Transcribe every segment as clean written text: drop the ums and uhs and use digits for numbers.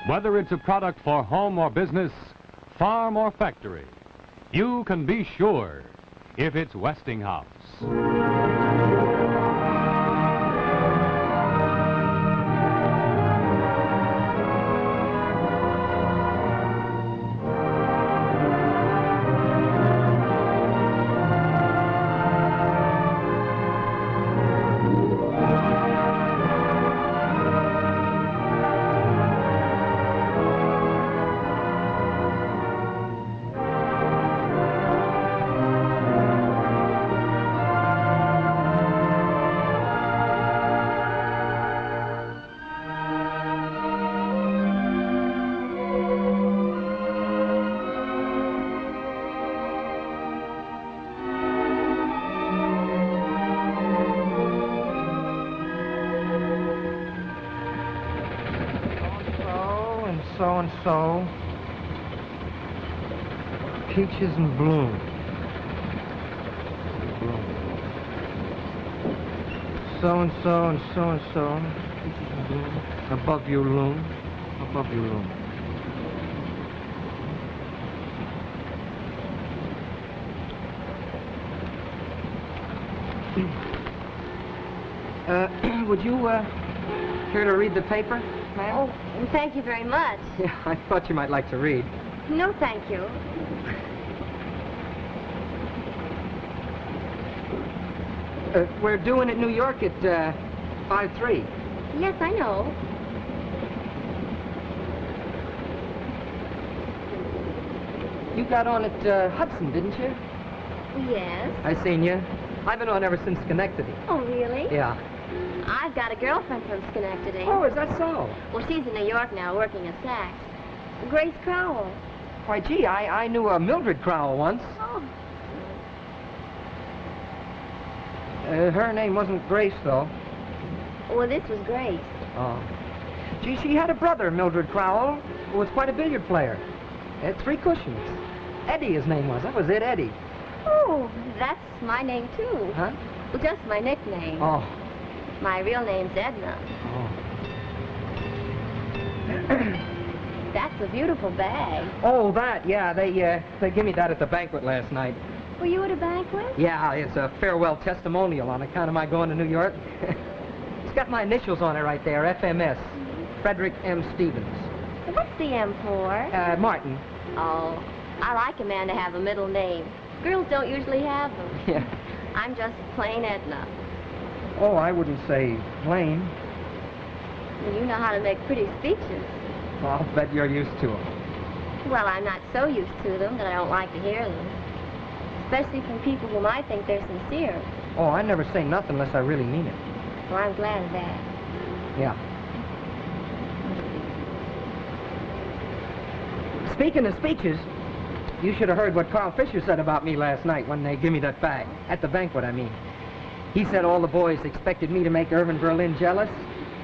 Whether it's a product for home or business, farm or factory, you can be sure if it's Westinghouse. So, peaches in bloom. So and so and so and so, peaches in bloom. Above you loom, above you loom. Would you care to read the paper? Oh, thank you very much. Yeah, I thought you might like to read. No, thank you. We're due in at New York at 5:03. Yes, I know. You got on at Hudson, didn't you? Yes. I seen you. I've been on ever since Schenectady. Oh, really? Yeah. I've got a girlfriend from Schenectady. Oh, is that so? Well, she's in New York now, working at Saks. Grace Crowell. Why, gee, I knew a Mildred Crowell once. Oh. Her name wasn't Grace, though. Well, this was Grace. Oh. Gee, she had a brother, Mildred Crowell, who was quite a billiard player. Had 3 cushions. Eddie, his name was. That was it, Eddie. Oh, that's my name, too. Huh? Well, just my nickname. Oh. My real name's Edna. Oh. That's a beautiful bag. Oh, that, yeah. They gave me that at the banquet last night. Were you at a banquet? Yeah, it's a farewell testimonial on account of my going to New York. It's got my initials on it right there, FMS. Frederick M. Stevens. What's the M for? Martin. Oh, I like a man to have a middle name. Girls don't usually have them. Yeah. I'm just plain Edna. Oh, I wouldn't say plain. Well, you know how to make pretty speeches. I'll bet you're used to them. Well, I'm not so used to them that I don't like to hear them. Especially from people whom I think they're sincere. Oh, I never say nothing unless I really mean it. Well, I'm glad of that. Yeah. Speaking of speeches, you should have heard what Carl Fisher said about me last night when they gave me that bag. At the banquet, I mean. He said all the boys expected me to make Irving Berlin jealous,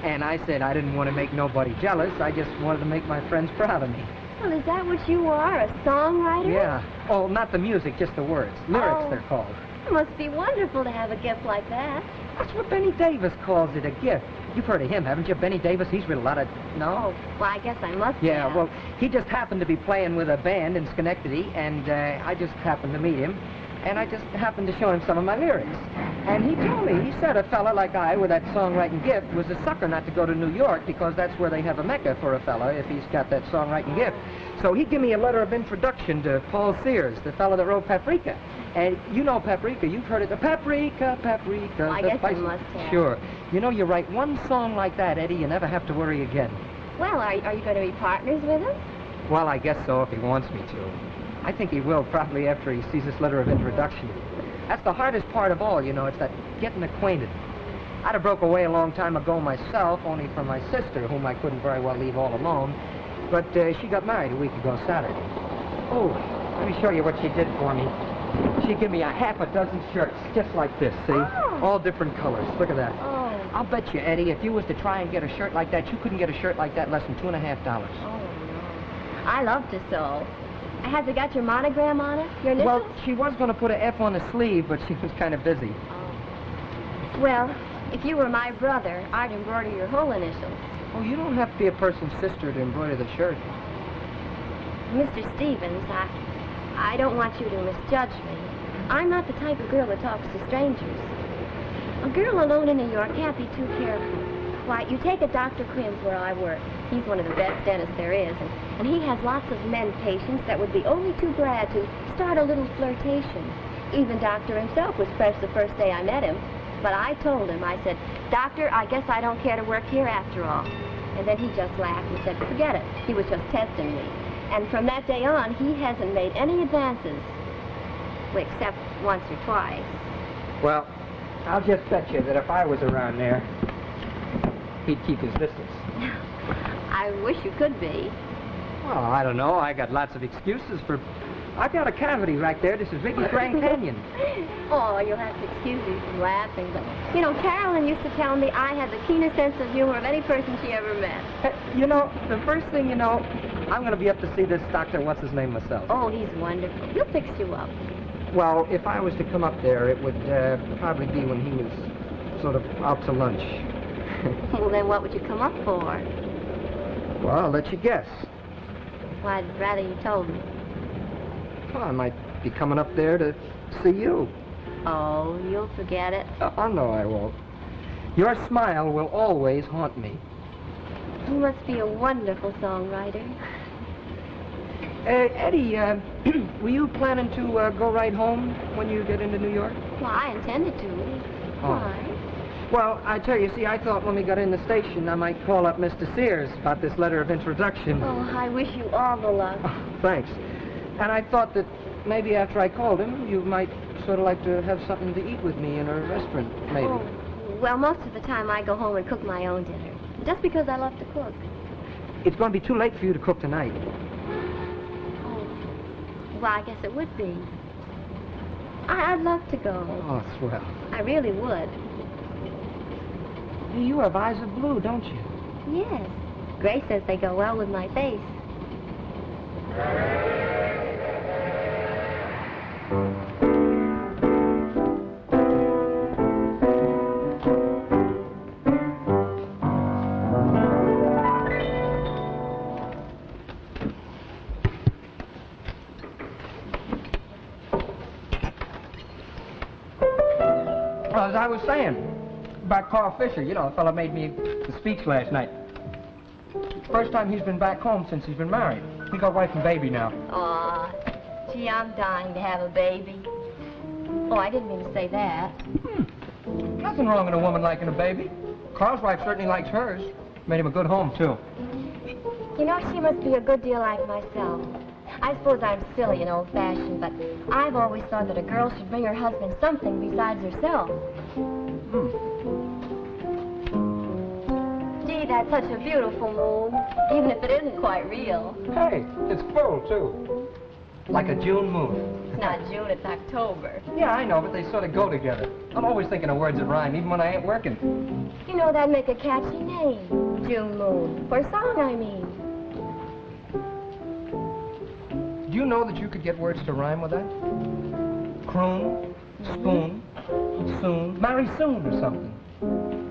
and I said I didn't want to make nobody jealous. I just wanted to make my friends proud of me. Well, is that what you are, a songwriter? Yeah. Oh, not the music, just the words. Lyrics, Oh. they're called. It must be wonderful to have a gift like that. That's what Benny Davis calls it, a gift. You've heard of him, haven't you? Benny Davis, he's written a lot of... No? Oh, well, I guess I must Yeah, have. well, he just happened to be playing with a band in Schenectady, and I just happened to meet him, and I just happened to show him some of my lyrics. And he told me, he said a fella like I with that songwriting gift was a sucker not to go to New York because that's where they have a mecca for a fella if he's got that songwriting gift. So he gave me a letter of introduction to Paul Sears, the fella that wrote Paprika. And you know Paprika, you've heard it, the Paprika, Paprika. Well, I guess you must have. Sure. You know, you write one song like that, Eddie, you never have to worry again. Well, are you going to be partners with him? Well, I guess so if he wants me to. I think he will probably after he sees this letter of introduction. That's the hardest part of all, you know, it's that getting acquainted. I'd have broke away a long time ago myself, only for my sister, whom I couldn't very well leave all alone. But she got married a week ago Saturday. Oh, let me show you what she did for me. She gave me a half a dozen shirts, just like this, see? Oh. All different colors. Look at that. Oh. I'll bet you, Eddie, if you was to try and get a shirt like that, you couldn't get a shirt like that less than $2.50. Oh, no. I love to sew. Has it got your monogram on it? Your initials? Well, she was going to put an F on the sleeve, but she was kind of busy. Oh. Well, if you were my brother, I'd embroider your whole initials. Oh, you don't have to be a person's sister to embroider the shirt. Mr. Stevens, I don't want you to misjudge me. I'm not the type of girl that talks to strangers. A girl alone in New York can't be too careful. Why, you take a Dr. Quinn's where I work. He's one of the best dentists there is, and he has lots of men patients that would be only too glad to start a little flirtation. Even Doctor himself was pressed the first day I met him. But I told him, I said, Doctor, I guess I don't care to work here after all. And then he just laughed and said, forget it. He was just testing me. And from that day on, he hasn't made any advances. Well, except once or twice. Well, I'll just bet you that if I was around there, he'd keep his distance. I wish you could be. Well, I don't know. I got lots of excuses for... I've got a cavity right there. This is Ricky's Grand Canyon. Oh, you'll have to excuse me from laughing, but, you know, Carolyn used to tell me I had the keenest sense of humor of any person she ever met. You know, the first thing you know, I'm going to be up to see this Dr. What's-His-Name myself. Oh, he's wonderful. He'll fix you up. Well, if I was to come up there, it would probably be when he was sort of out to lunch. Well, then what would you come up for? Well, I'll let you guess. Well, I'd rather you told me. Well, I might be coming up there to see you. Oh, you'll forget it. Oh, no, I won't. Your smile will always haunt me. You must be a wonderful songwriter. Eddie, were you planning to go right home when you get into New York? Well, I intended to. Oh. Why? Well, I tell you, see, I thought when we got in the station I might call up Mr. Sears about this letter of introduction. Oh, I wish you all the luck. Oh, thanks. And I thought that maybe after I called him, you might sort of like to have something to eat with me in a restaurant, maybe. Oh, well, most of the time I go home and cook my own dinner, just because I love to cook. It's going to be too late for you to cook tonight. Oh, well, I guess it would be. I'd love to go. Oh, swell. I really would. You have eyes of blue, don't you? Yes. Grace says they go well with my face. Well, as I was saying, about Carl Fisher, you know, the fellow made me the speech last night. First time he's been back home since he's been married. He got wife and baby now. Aw, gee, I'm dying to have a baby. Oh, I didn't mean to say that. Nothing wrong with a woman liking a baby. Carl's wife certainly likes hers. Made him a good home, too. You know, she must be a good deal like myself. I suppose I'm silly and old-fashioned, but I've always thought that a girl should bring her husband something besides herself. Gee, that's such a beautiful moon, even if it isn't quite real. Hey, it's full, too. Like a June moon. It's not June, it's October. Yeah, I know, but they sort of go together. I'm always thinking of words that rhyme, even when I ain't working. You know, that'd make a catchy name. June moon. For a song, I mean. Do you know that you could get words to rhyme with that? Croon, spoon, soon, marry soon or something.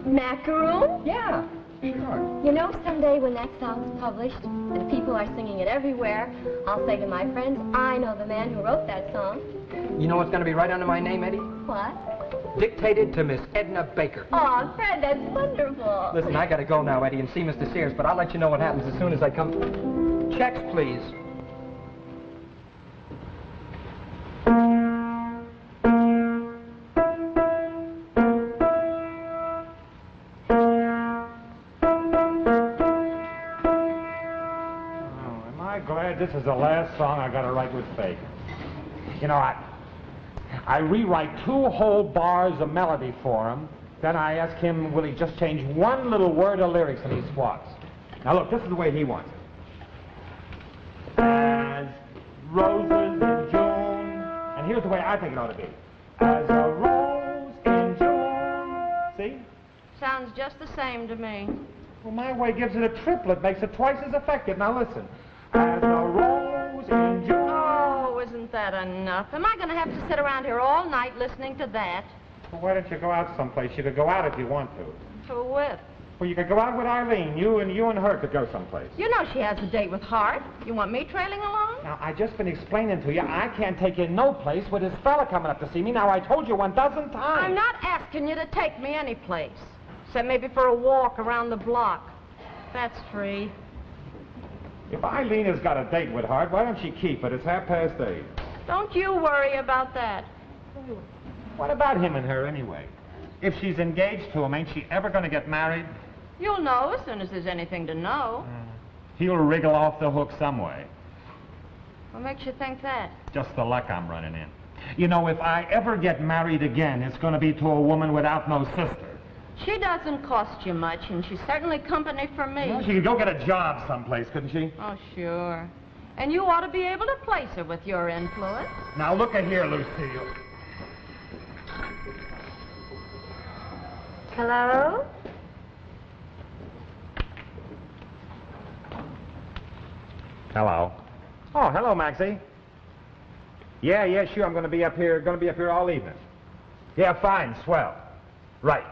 Macaroon? Yeah, sure. You know, someday when that song's published and people are singing it everywhere, I'll say to my friends, I know the man who wrote that song. You know what's going to be right under my name, Eddie? What? Dictated to Miss Edna Baker. Oh, Fred, that's wonderful. Listen, I got to go now, Eddie, and see Mr. Sears, but I'll let you know what happens as soon as I come. Checks, please. This is the last song I got to write with Fake. You know, I rewrite 2 whole bars of melody for him. Then I ask him, will he just change one little word of lyrics, and he swaps. Now look, this is the way he wants it. As roses in June. And here's the way I think it ought to be. As a rose in June. See? Sounds just the same to me. Well, my way gives it a triplet, makes it twice as effective. Now listen. As a rose in June. Oh, isn't that enough? Am I going to have to sit around here all night listening to that? Well, why don't you go out someplace? You could go out if you want to. To wit. Well, you could go out with Eileen. You and her could go someplace. You know she has a date with Hart. You want me trailing along? Now, I just been explaining to you, I can't take you no place with this fella coming up to see me. Now, I told you 1,000 times. I'm not asking you to take me any place. Except maybe for a walk around the block. That's free. If Eileen has got a date with Hart, why don't she keep it? It's 8:30. Don't you worry about that. What about him and her, anyway? If she's engaged to him, ain't she ever going to get married? You'll know as soon as there's anything to know. He'll wriggle off the hook some way. What makes you think that? Just the luck I'm running in. You know, if I ever get married again, it's going to be to a woman without no sister. She doesn't cost you much, and she's certainly company for me. Well, she could go get a job someplace, couldn't she? Oh, sure. And you ought to be able to place her with your influence. Now, look at here, Lucille. Hello? Hello. Oh, hello, Maxie. Yeah, sure. I'm going to be up here all evening. Yeah, fine, swell. Right.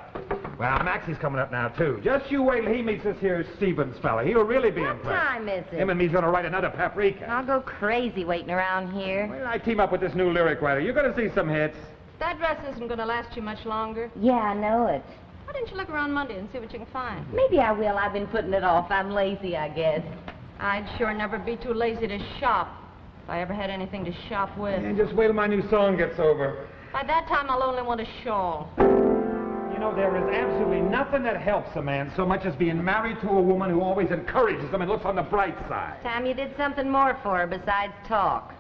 Well, Maxie's coming up now, too. Just you wait till he meets this here Stevens fella. He'll really be impressed. What time is it? Him and me's going to write another paprika. I'll go crazy waiting around here. Well, I team up with this new lyric writer. You're going to see some hits. That dress isn't going to last you much longer. Yeah, I know it. Why didn't you look around Monday and see what you can find? Maybe I will. I've been putting it off. I'm lazy, I guess. I'd sure never be too lazy to shop if I ever had anything to shop with. And just wait till my new song gets over. By that time, I'll only want a shawl. You know, there is absolutely nothing that helps a man so much as being married to a woman who always encourages him and looks on the bright side. Time you did something more for her besides talk.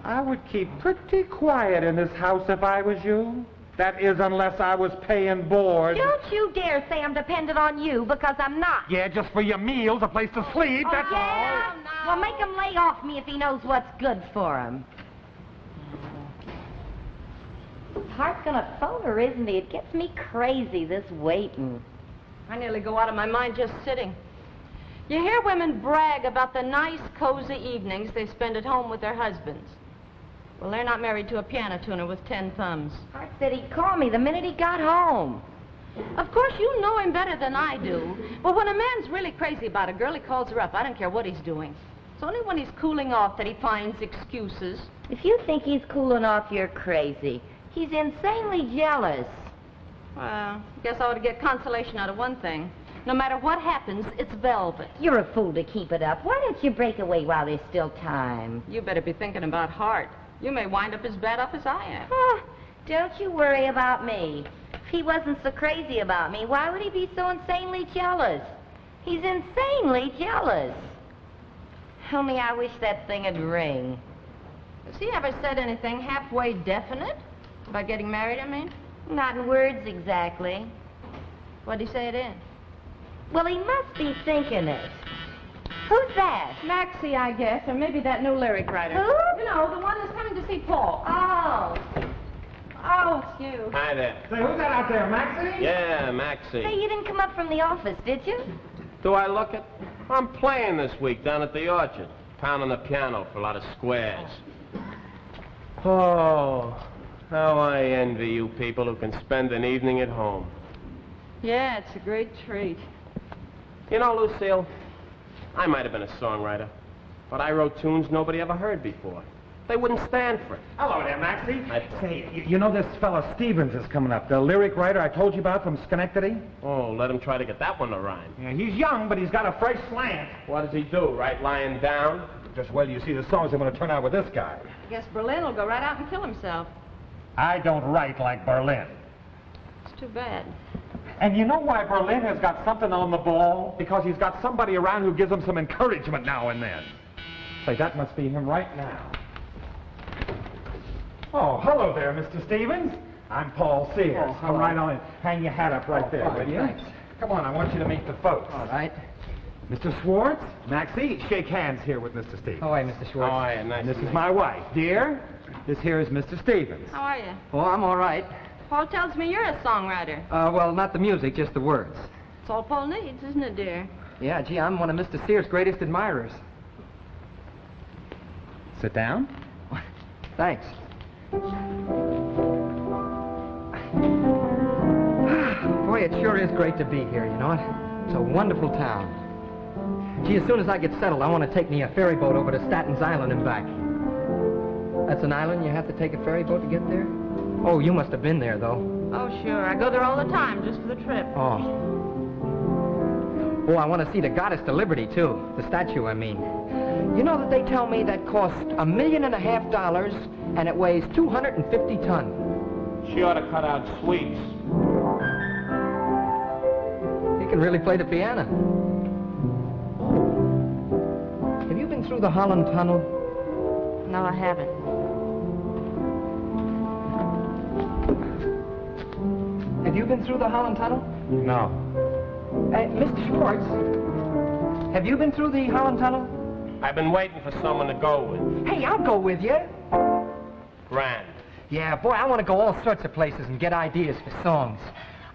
I would keep pretty quiet in this house if I was you. That is, unless I was paying board. Don't you dare say I'm dependent on you, because I'm not. Yeah, just for your meals, a place to sleep, that's Yeah? no. Well, make him lay off me if he knows what's good for him. Hart's gonna phone her, isn't he? It gets me crazy, this waiting. I nearly go out of my mind just sitting. You hear women brag about the nice, cozy evenings they spend at home with their husbands. Well, they're not married to a piano tuner with 10 thumbs. Hart said he'd call me the minute he got home. Of course, you know him better than I do. But when a man's really crazy about a girl, he calls her up. I don't care what he's doing. It's only when he's cooling off that he finds excuses. If you think he's cooling off, you're crazy. He's insanely jealous. Well, I guess I ought to get consolation out of one thing. No matter what happens, it's velvet. You're a fool to keep it up. Why don't you break away while there's still time? You better be thinking about Hart. You may wind up as bad off as I am. Oh, don't you worry about me. If he wasn't so crazy about me, why would he be so insanely jealous? He's insanely jealous. Only I wish that thing would ring. Has he ever said anything halfway definite? About getting married, I mean? Not in words exactly. What'd he say it in? Well, he must be thinking it. Who's that? Maxie, I guess, or maybe that new lyric writer. Who? You know, the one that's coming to see Paul. Oh. Oh, it's you. Hi there. Say, who's that out there, Maxie? Yeah, Maxie. Hey, you didn't come up from the office, did you? Do I look it? I'm playing this week down at the Orchard, pounding the piano for a lot of squares. Oh, how I envy you people who can spend an evening at home. Yeah, it's a great treat. You know, Lucille, I might have been a songwriter, but I wrote tunes nobody ever heard before. They wouldn't stand for it. Hello there, Maxie. I- Say, you know this fellow Stevens is coming up, the lyric writer I told you about from Schenectady? Oh, let him try to get that one to rhyme. Yeah, he's young, but he's got a fresh slant. What does he do, write lying down? Just wait till you see the songs I'm going to turn out with this guy. I guess Berlin will go right out and kill himself. I don't write like Berlin. It's too bad. And you know why Berlin has got something on the ball? Because he's got somebody around who gives him some encouragement now and then. Say, that must be him right now. Oh, hello there, Mr. Stevens. I'm Paul Sears. Oh, hello. Come right on in. Hang your hat up right there, fine, will you? thanks. Come on, I want you to meet the folks. All right. Mr. Schwartz, Maxie, shake hands here with Mr. Stevens. How are you, Mr. Oh, Schwartz? yeah, nice And this to is meet my you. wife. Dear, this here is Mr. Stevens. How are you? Oh, I'm all right. Paul tells me you're a songwriter. Well, not the music, just the words. It's all Paul needs, isn't it, dear? Yeah, gee, I'm one of Mr. Sears' greatest admirers. Sit down. Thanks. Boy, it sure is great to be here, you know it? It's a wonderful town. Gee, as soon as I get settled, I want to take me a ferry boat over to Statten's Island and back. That's an island you have to take a ferry boat to get there? Oh, you must have been there, though. Oh, sure. I go there all the time just for the trip. Oh. Oh, I want to see the Goddess of Liberty, too. The statue, I mean. You know that they tell me that cost $1.5 million, and it weighs 250 tons. She ought to cut out sweets. He can really play the piano. Have you been through the Holland Tunnel? No, I haven't. Have you been through the Holland Tunnel? No. Mr. Schwartz, have you been through the Holland Tunnel? I've been waiting for someone to go with. Hey, I'll go with you. Grand. Yeah, boy, I want to go all sorts of places and get ideas for songs.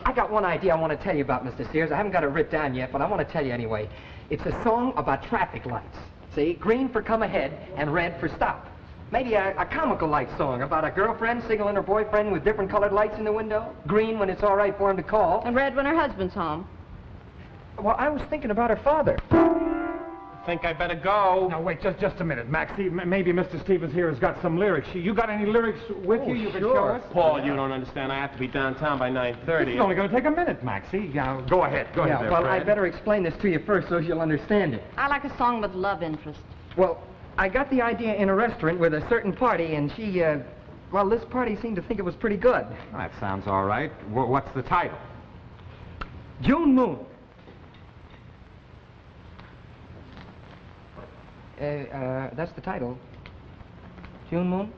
I got one idea I want to tell you about, Mr. Sears. I haven't got it written down yet, but I want to tell you anyway. It's a song about traffic lights. See, green for come ahead and red for stop. Maybe a comical light song about a girlfriend signaling her boyfriend with different colored lights in the window. Green when it's all right for him to call. And red when her husband's home. Well, I was thinking about her father. Think I better go. Now, wait, just a minute, Maxie. Maybe Mr. Stevens here has got some lyrics. You got any lyrics with you? You can show us? Paul, you don't understand. I have to be downtown by 9:30. It's only going to take a minute, Maxie. Yeah, go ahead. Go ahead there, well, Fred. I better explain this to you first so you'll understand it. I like a song with love interest. Well, I got the idea in a restaurant with a certain party, and she, well, this party seemed to think it was pretty good. That sounds all right. What's the title? June Moon. That's the title. June Moon?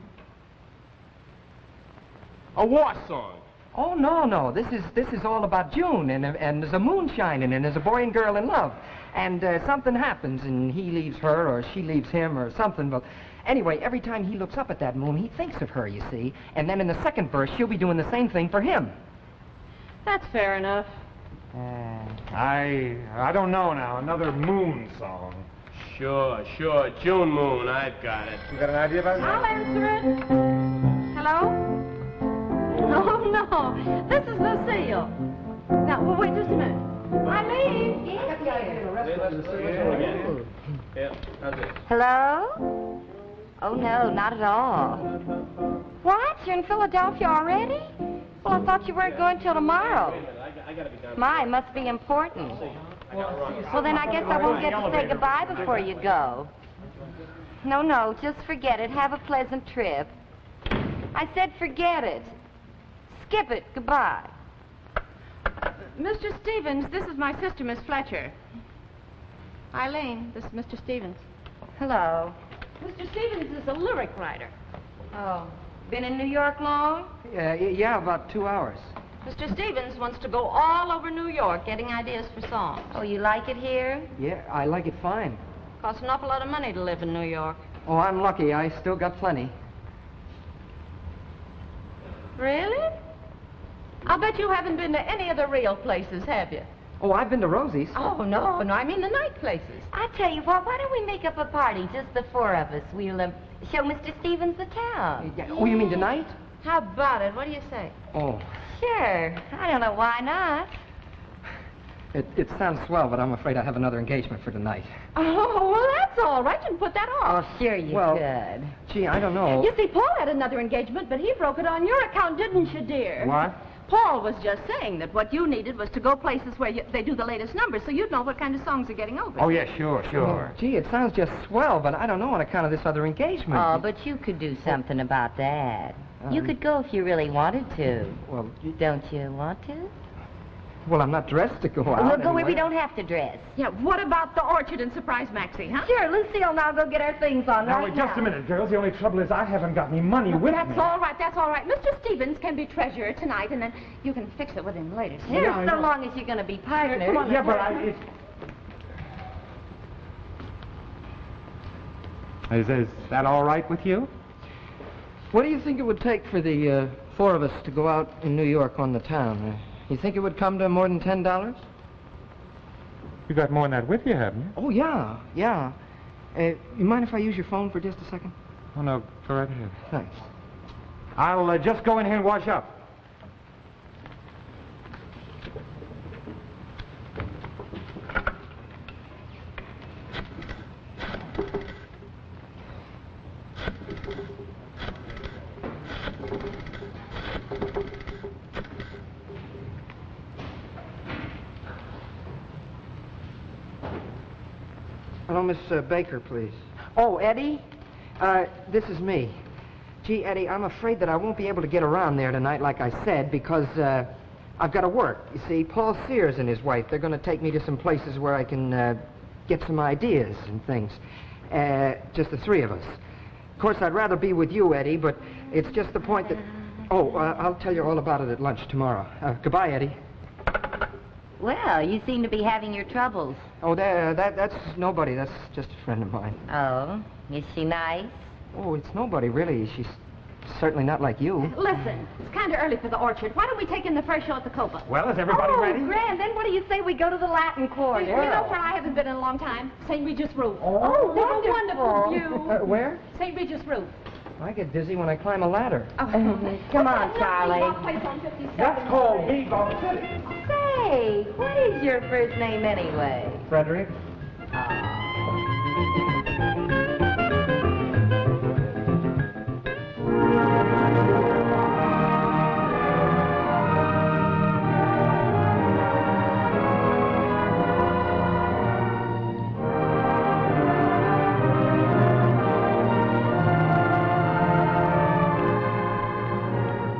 A war song. Oh, no. This is all about June, and there's a moon shining, and there's a boy and girl in love. And something happens, and he leaves her, or she leaves him, or something. But anyway, every time he looks up at that moon, he thinks of her, you see. And then in the second verse, she'll be doing the same thing for him. That's fair enough. I don't know now. Another moon song. Sure. June Moon. I've got it. You got an idea about I'll answer it. Hello? Oh, no. This is Lucille. Now, well, wait just a minute. Eileen? Yeah, how's it? Hello? Oh, no, not at all. What? You're in Philadelphia already? Well, I thought you weren't going till tomorrow. I gotta be done. My, it must be important. Well, then I guess I won't get to say goodbye before you go. No, just forget it. Have a pleasant trip. I said forget it. Skip it. Goodbye. Mr. Stevens, this is my sister, Miss Fletcher. Eileen, this is Mr. Stevens. Hello. Mr. Stevens is a lyric writer. Oh, been in New York long? Yeah, about 2 hours. Mr. Stevens wants to go all over New York getting ideas for songs. Oh, you like it here? Yeah, I like it fine. Costs an awful lot of money to live in New York. Oh, I'm lucky. I still got plenty. Really? I'll bet you haven't been to any of the real places, have you? Oh, I've been to Rosie's. Oh, no, I mean the night places. I tell you what, why don't we make up a party, just the four of us? We'll show Mr. Stevens the town. Oh, you mean tonight? How about it? What do you say? Oh, Sure. I don't know why not. it sounds swell, but I'm afraid I have another engagement for tonight. Oh, well, that's all right. You can put that off. Oh, sure you could. Gee, I don't know. You see, Paul had another engagement, but he broke it on your account, didn't you, dear? What? Paul was just saying that what you needed was to go places where they do the latest numbers, so you'd know what kind of songs are getting over. Oh, yeah, sure. Gee, it sounds just swell, but I don't know on account of this other engagement. Oh, but you could do something about that. You could go if you really wanted to. Well, Don't you want to? well, I'm not dressed to go out. We'll go where we anyway. don't have to dress. Yeah, what about the orchard and surprise Maxie, huh? Sure, Lucille and I'll go get our things on Now, right wait, now. just a minute, girls. The only trouble is I haven't got any money with me. That's all right. Mr. Stevens can be treasurer tonight, and then you can fix it with him later. Sure, Yeah, I so know. long as you're going to be partners. Come on, Yeah, but Is that all right with you? What do you think it would take for the four of us to go out in New York on the town? You think it would come to more than $10? You got more than that with you, haven't you? Oh, yeah. You mind if I use your phone for just a second? Oh, no, go right ahead. Thanks. I'll just go in here and wash up. Miss Baker, please. Oh, Eddie? This is me. Gee, Eddie, I'm afraid that I won't be able to get around there tonight, like I said, because I've got to work. You see, Paul Sears and his wife, they're going to take me to some places where I can get some ideas and things. Just the three of us. Of course, I'd rather be with you, Eddie, but it's just the point that... Oh, I'll tell you all about it at lunch tomorrow. Goodbye, Eddie. Well, you seem to be having your troubles. Oh, that's nobody. That's just a friend of mine. Oh, is she nice? Oh, it's nobody, really. She's certainly not like you. Listen, it's kind of early for the orchard. Why don't we take in the first show at the Copa? Well, is everybody ready? Grand. Then what do you say we go to the Latin Quarter? Yeah. You know where I haven't been in a long time? St. Regis Roof. Oh, wonderful view. Where? St. Regis Roof. I get dizzy when I climb a ladder. Come on, Charlie. That's called Vigo City. Say, what is your first name anyway? Frederick?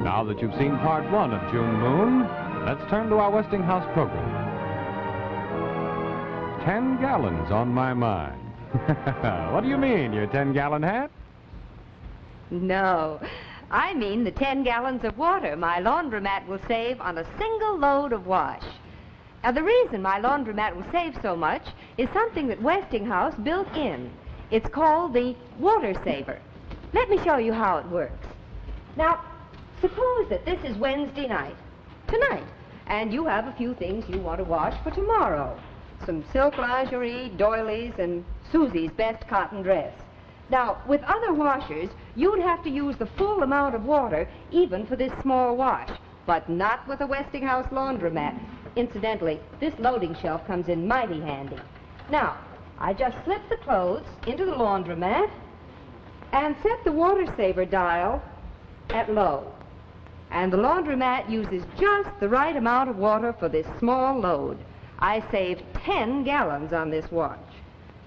Now that you've seen part 1 of June Moon, let's turn to our Westinghouse program. 10 gallons on my mind. What do you mean, your 10-gallon hat? No, I mean the 10 gallons of water my laundromat will save on a single load of wash. Now, the reason my laundromat will save so much is something that Westinghouse built in. It's called the Water Saver. Let me show you how it works. Now, suppose that this is Wednesday night, tonight, and you have a few things you want to wash for tomorrow. Some silk lingerie, doilies, and Susie's best cotton dress. Now, with other washers, you'd have to use the full amount of water even for this small wash, but not with a Westinghouse laundromat. Incidentally, this loading shelf comes in mighty handy. Now, I just slip the clothes into the laundromat and set the Water Saver dial at low. And the laundromat uses just the right amount of water for this small load. I save 10 gallons on this wash.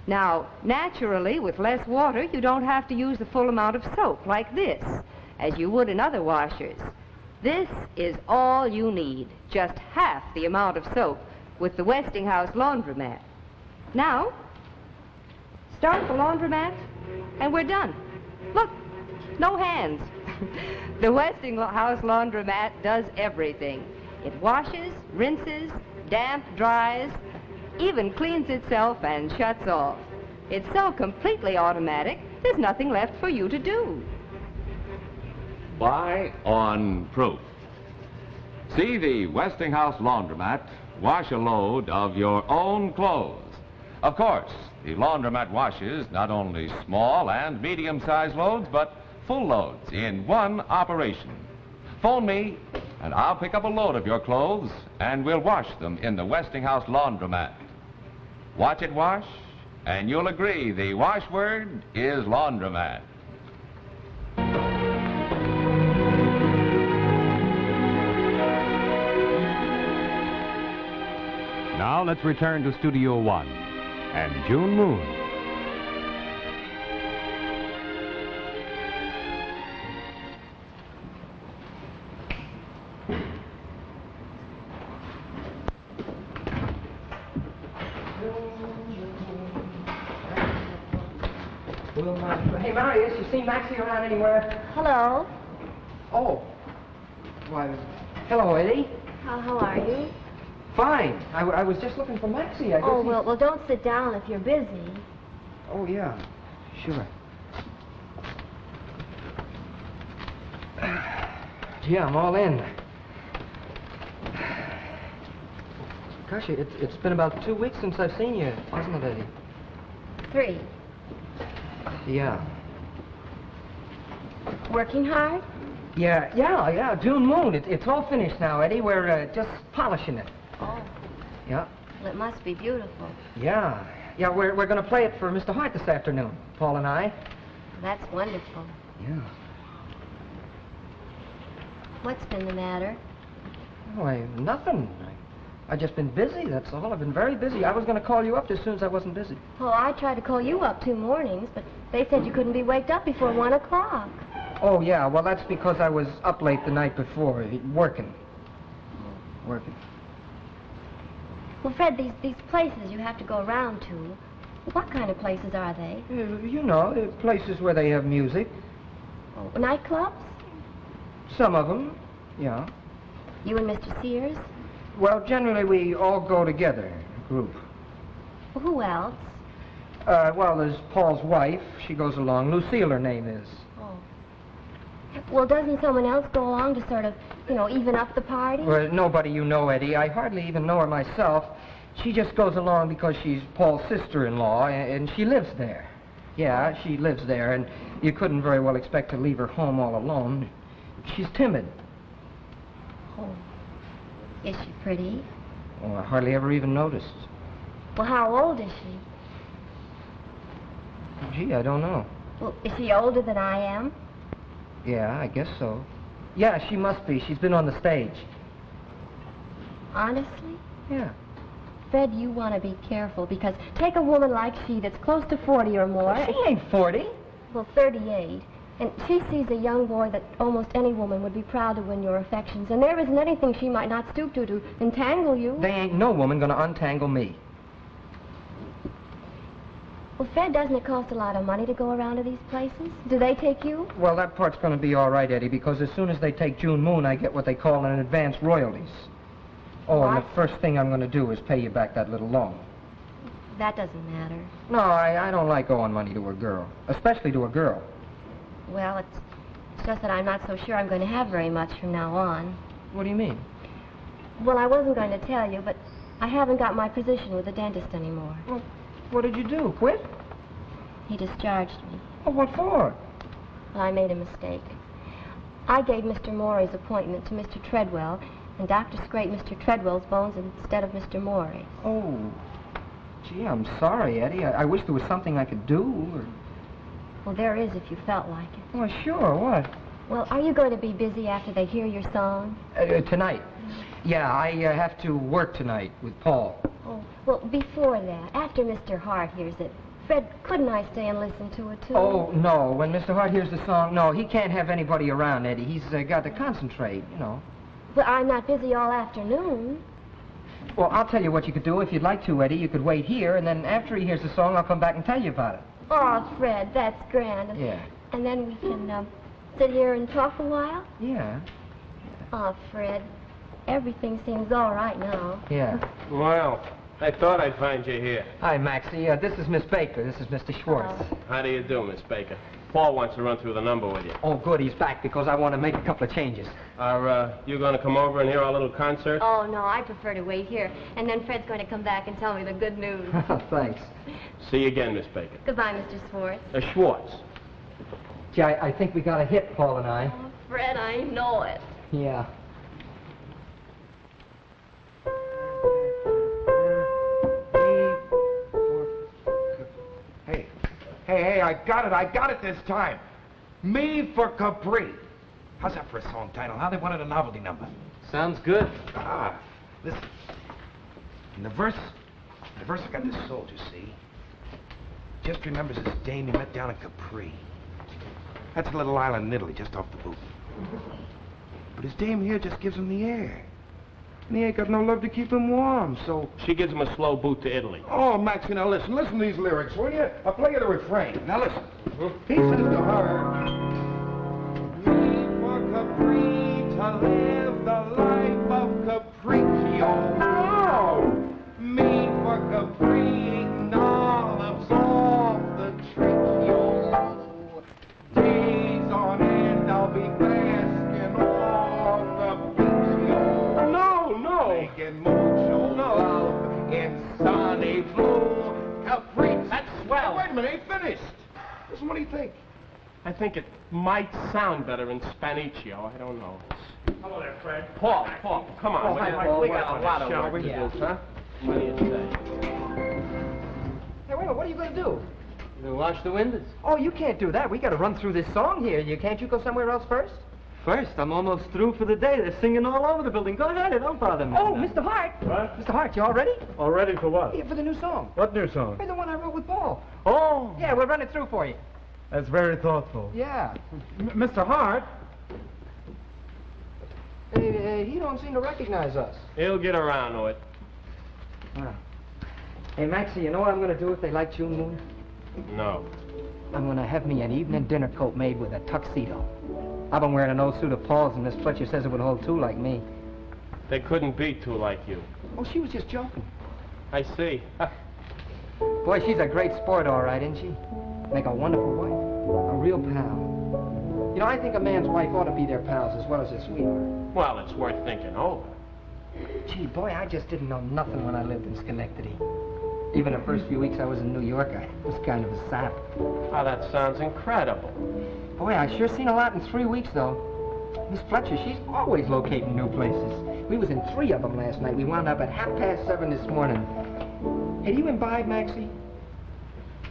Now, naturally, with less water, you don't have to use the full amount of soap like this, as you would in other washers. This is all you need, just half the amount of soap with the Westinghouse laundromat. Now, start the laundromat, and we're done. Look, no hands. The Westinghouse laundromat does everything. It washes, rinses, damp dries, even cleans itself and shuts off. It's so completely automatic, there's nothing left for you to do. Buy on proof. See the Westinghouse laundromat wash a load of your own clothes. Of course, the laundromat washes not only small and medium-sized loads, but full loads in one operation. Phone me, and I'll pick up a load of your clothes, and we'll wash them in the Westinghouse laundromat. Watch it wash, and you'll agree the wash word is laundromat. Now let's return to Studio 1 and June Moon. Hey, Marius, you seen Maxie around anywhere? Hello. Oh. Why, hello, Eddie. How are you? Fine. I was just looking for Maxie. I guess Oh, he's- well, don't sit down if you're busy. Oh, yeah. Sure. Gee, I'm all in. Gosh, it's been about 2 weeks since I've seen you, hasn't it, Eddie? 3. Yeah. Working hard? Yeah. June Moon. It's all finished now, Eddie. We're just polishing it. Oh, Yeah. well, it must be beautiful. Yeah, we're going to play it for Mr. Hart this afternoon, Paul and I. That's wonderful. Yeah. What's been the matter? Oh, nothing. I've just been busy, that's all. I've been very busy. I was going to call you up as soon as I wasn't busy. Oh, I tried to call you up 2 mornings, but they said you couldn't be waked up before 1 o'clock. Oh, yeah, well, that's because I was up late the night before, working. Working. Well, Fred, these places you have to go around to, what kind of places are they? You know, places where they have music. Oh, nightclubs? Some of them, yeah. You and Mr. Sears? Well, generally we all go together, a group. Well, who else? Well, there's Paul's wife. She goes along. Lucille, her name is. Oh. Well, doesn't someone else go along to sort of, even up the party? Well, nobody you know, Eddie. I hardly even know her myself. She just goes along because she's Paul's sister-in-law, and she lives there. Yeah, she lives there, and you couldn't very well expect to leave her home all alone. She's timid. Oh. Is she pretty? Oh, I hardly ever even noticed. Well, how old is she? Gee, I don't know. Well, is she older than I am? Yeah, I guess so. Yeah, she must be. She's been on the stage. Honestly? Yeah. Fred, you want to be careful, because take a woman like she that's close to 40 or more. She ain't 40. Well, 38. And she sees a young boy that almost any woman would be proud to win your affections. And there isn't anything she might not stoop to entangle you. There ain't no woman gonna untangle me. Well, Fred, doesn't it cost a lot of money to go around to these places? Do they take you? Well, that part's gonna be all right, Eddie, because as soon as they take June Moon, I get what they call an advance royalties. Oh, and the first thing I'm gonna do is pay you back that little loan. That doesn't matter. No, I don't like owing money to a girl, especially to a girl. Well, it's just that I'm not so sure I'm going to have very much from now on. What do you mean? Well, I wasn't going to tell you, but I haven't got my position with the dentist anymore. Well, what did you do? Quit? He discharged me. Oh, what for? Well, I made a mistake. I gave Mr. Morey's appointment to Mr. Treadwell, and Doctor scraped Mr. Treadwell's bones instead of Mr. Morey's. Oh. Gee, I'm sorry, Eddie. I wish there was something I could do, or... Well, there is if you felt like it. Oh, sure. What? Well, are you going to be busy after they hear your song? Tonight. Yeah, I have to work tonight with Paul. Oh, well, before that, after Mr. Hart hears it, Fred, couldn't I stay and listen to it, too? Oh, no. When Mr. Hart hears the song, no, he can't have anybody around, Eddie. He's got to concentrate, Well, I'm not busy all afternoon. Well, I'll tell you what you could do. If you'd like to, Eddie, you could wait here, and then after he hears the song, I'll come back and tell you about it. Oh, Fred, that's grand. Yeah. And then we can sit here and talk a while? Yeah. Oh, Fred, everything seems all right now. Yeah. Well, I thought I'd find you here. Hi, Maxie. This is Miss Baker. This is Mr. Schwartz. How do you do, Miss Baker? Paul wants to run through the number with you. Oh, good. He's back because I want to make a couple of changes. Are you going to come over and hear our little concert? Oh, no, I prefer to wait here. And then Fred's going to come back and tell me the good news. Thanks. See you again, Miss Baker. Goodbye, Mr. Schwartz. Schwartz. Gee, I think we got a hit, Paul and I. Oh, Fred, I know it. Yeah. Hey, I got it this time. Me for Capri. How's that for a song title, huh? They wanted a novelty number. Sounds good. Ah, listen. In the verse I got this soul, you see. Just remembers this dame he met down in Capri. That's a little island in Italy, just off the boot. But his dame here just gives him the air. And he ain't got no love to keep him warm, so... She gives him a slow boot to Italy. Oh, Maxie, now listen to these lyrics, will you? I'll play you the refrain. Now listen. He says to her, me for Capri to live the life of Capriccio. No! Me for Capri, olives off the tricchio. Days on end I'll be basking off the beachio. No! Making mucho love in sunny blue Capri. That's swell. Oh, wait a minute, ain't finished. Listen, what do you think? I think it might sound better in Spaniccio. I don't know. Hello there, Fred. Paul, come on. Oh, hi, Paul. We got a lot of Sure, work to yeah. do, huh? What do you say? Hey, wait a minute. What are you going to do? You wash the windows. Oh, you can't do that. We got to run through this song here. Can't you go somewhere else first? First, I'm almost through for the day. They're singing all over the building. Go ahead, don't bother me. Oh, Mr. Hart. What? Mr. Hart, you all ready? All ready for what? Yeah, for the new song. What new song? Hey, the one I wrote with Paul. Oh! Yeah, we'll run it through for you. That's very thoughtful. Yeah. Mr. Hart? He don't seem to recognize us. He'll get around to it. Hey, Maxie, you know what I'm going to do if they like June Moon? No. I'm going to have me an evening dinner coat made with a tuxedo. I've been wearing an old suit of Paul's, and Miss Fletcher says it would hold two like me. They couldn't be two like you. Oh, she was just joking. I see. Boy, she's a great sport, all right, isn't she? Make a wonderful wife. A real pal. You know, I think a man's wife ought to be their pals as well as their sweetheart. Well, it's worth thinking over. Gee, boy, I just didn't know nothing when I lived in Schenectady. Even the first few weeks I was in New York, I was kind of a sap. Oh, that sounds incredible. Boy, I sure seen a lot in 3 weeks, though. Miss Fletcher, she's always locating new places. We was in 3 of them last night. We wound up at 7:30 this morning. Hey, do you imbibe, Maxie?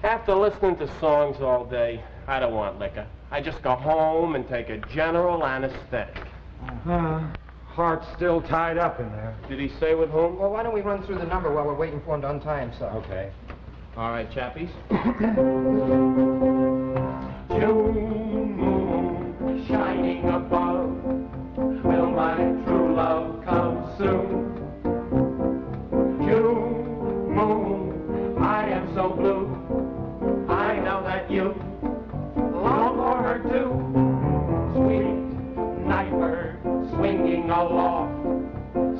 After listening to songs all day, I don't want liquor. I just go home and take a general anesthetic. Hart's still tied up in there. Did he say with whom? Well, why don't we run through the number while we're waiting for him to untie himself? Okay. All right, chappies. June moon shining above, will my true love come soon? June moon, I am so blue, I know that you long for her too. Sweet night bird swinging aloft,